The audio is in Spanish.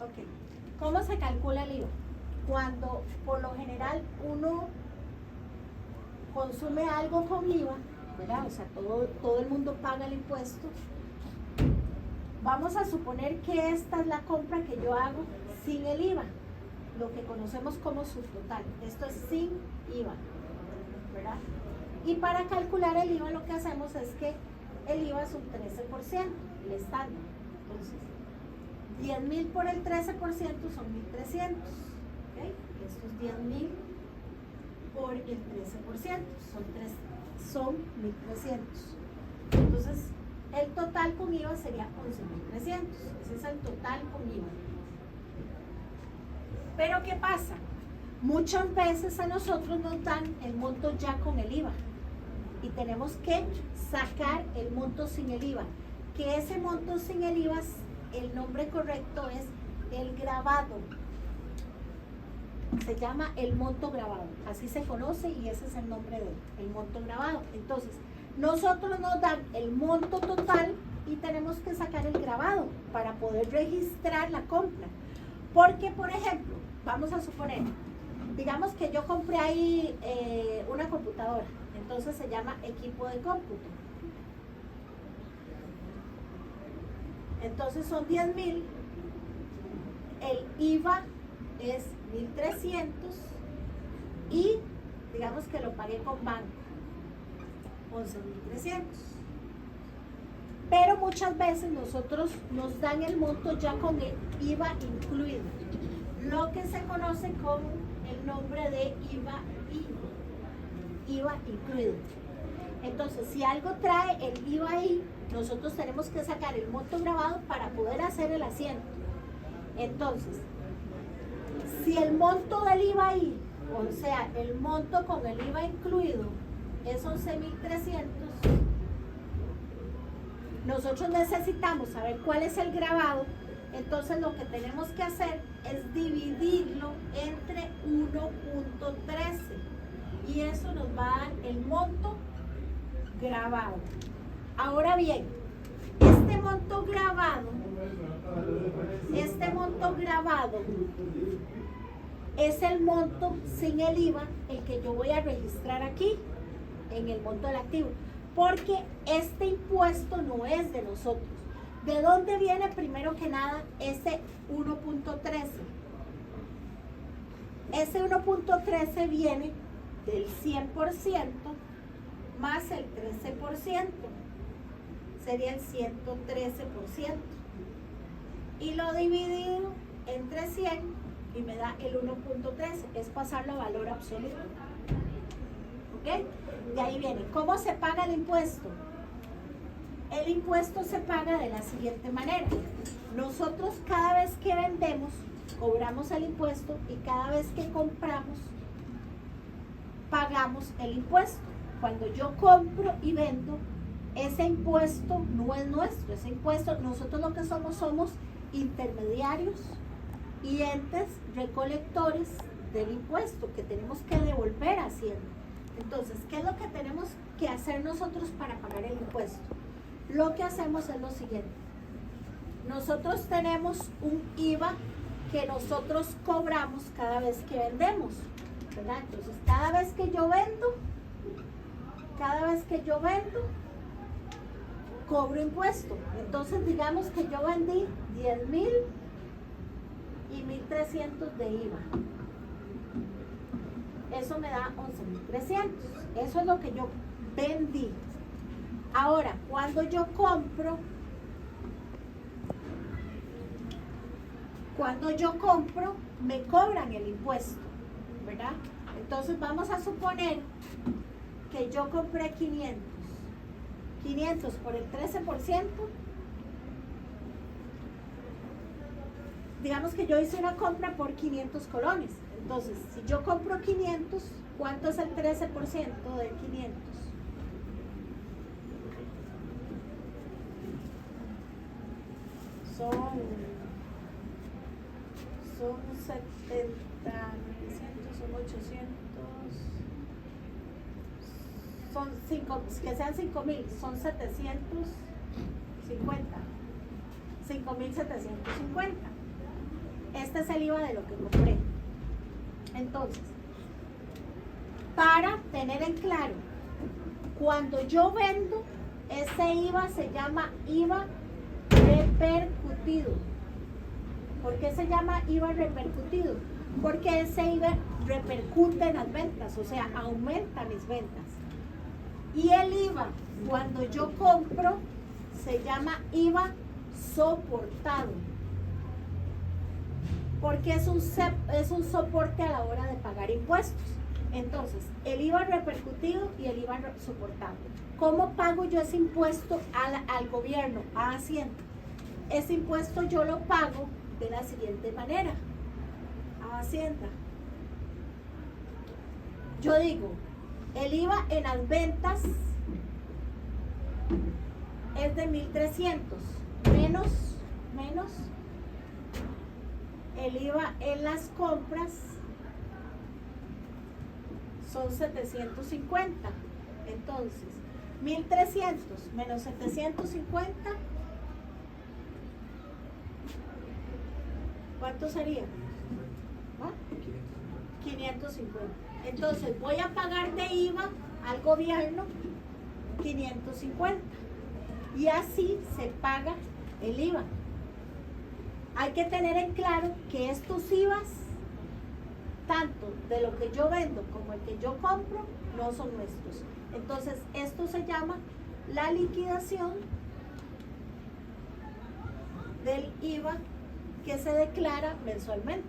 Ok, ¿cómo se calcula el IVA? Cuando por lo general uno consume algo con IVA, ¿verdad? O sea, todo el mundo paga el impuesto. Vamos a suponer que esta es la compra que yo hago sin el IVA, lo que conocemos como subtotal. Esto es sin IVA, ¿verdad? Y para calcular el IVA lo que hacemos es que el IVA es un 13%, el estándar. Entonces, 10,000 por el 13% son 1,300. ¿Okay? Esto es 10,000 por el 13%, son 1,300. Entonces, el total con IVA sería 11,300. Ese es el total con IVA. Pero ¿qué pasa? Muchas veces a nosotros nos dan el monto ya con el IVA y tenemos que sacar el monto sin el IVA. Que ese monto sin el IVA, el nombre correcto es el grabado. Se llama el monto grabado, así se conoce y ese es el nombre de él, el monto grabado. Entonces, nosotros nos dan el monto total y tenemos que sacar el grabado para poder registrar la compra. Porque, por ejemplo, vamos a suponer, digamos que yo compré ahí una computadora, entonces se llama equipo de cómputo. Entonces son 10,000, el IVA es 1,300 y digamos que lo pagué con banco, 11,300. Pero muchas veces nosotros nos dan el monto ya con el IVA incluido, lo que se conoce como el nombre de IVA incluido. Entonces, si algo trae el IVA ahí, nosotros tenemos que sacar el monto grabado para poder hacer el asiento. Entonces, si el monto del IVA ahí, o sea, el monto con el IVA incluido, es 11,300, nosotros necesitamos saber cuál es el grabado. Entonces lo que tenemos que hacer es dividirlo entre 1.13 y eso nos va a dar el monto grabado. Ahora bien, este monto grabado es el monto sin el IVA, el que yo voy a registrar aquí en el monto del activo, porque este impuesto no es de nosotros. ¿De dónde viene primero que nada ese 1.13? Ese 1.13 viene del 100% más el 13%, sería el 113%. Y lo dividido entre 100 y me da el 1.13, es pasarlo a valor absoluto. ¿Ok? De ahí viene. ¿Cómo se paga el impuesto? El impuesto se paga de la siguiente manera. Nosotros cada vez que vendemos, cobramos el impuesto y cada vez que compramos, pagamos el impuesto. Cuando yo compro y vendo, ese impuesto no es nuestro. Ese impuesto, nosotros lo que somos intermediarios y entes recolectores del impuesto que tenemos que devolver a Hacienda. Entonces, ¿qué es lo que tenemos que hacer nosotros para pagar el impuesto? Lo que hacemos es lo siguiente. Nosotros tenemos un IVA que nosotros cobramos cada vez que vendemos, ¿verdad? Entonces, cada vez que yo vendo, cobro impuesto. Entonces, digamos que yo vendí 10,000 y 1,300 de IVA. Eso me da 11,300. Eso es lo que yo vendí. Ahora, cuando yo compro, me cobran el impuesto, ¿verdad? Entonces vamos a suponer que yo compré 500. 500 por el 13%. Digamos que yo hice una compra por 500 colones. Entonces, si yo compro 500, ¿cuánto es el 13% de 500? Son 70, 900, son 800, son 5, que sean 5,000, son 750, 5,750. este es el IVA de lo que compré. Entonces, para tener en claro, cuando yo vendo, ese IVA se llama IVA repercutido. ¿Por qué se llama IVA repercutido? Porque ese IVA repercute en las ventas, o sea, aumenta mis ventas. Y el IVA, cuando yo compro, se llama IVA soportado, porque es un soporte a la hora de pagar impuestos. Entonces, el IVA repercutido y el IVA soportado. ¿Cómo pago yo ese impuesto al gobierno, a Hacienda? Ese impuesto yo lo pago de la siguiente manera, a Hacienda. Yo digo, el IVA en las ventas es de 1,300, menos el IVA en las compras son 750. Entonces, 1,300 menos 750, ¿cuánto sería? ¿Ah? 550. Entonces, voy a pagar de IVA al gobierno 550. Y así se paga el IVA. Hay que tener en claro que estos IVAs, tanto de lo que yo vendo como el que yo compro, no son nuestros. Entonces, esto se llama la liquidación del IVA que se declara mensualmente.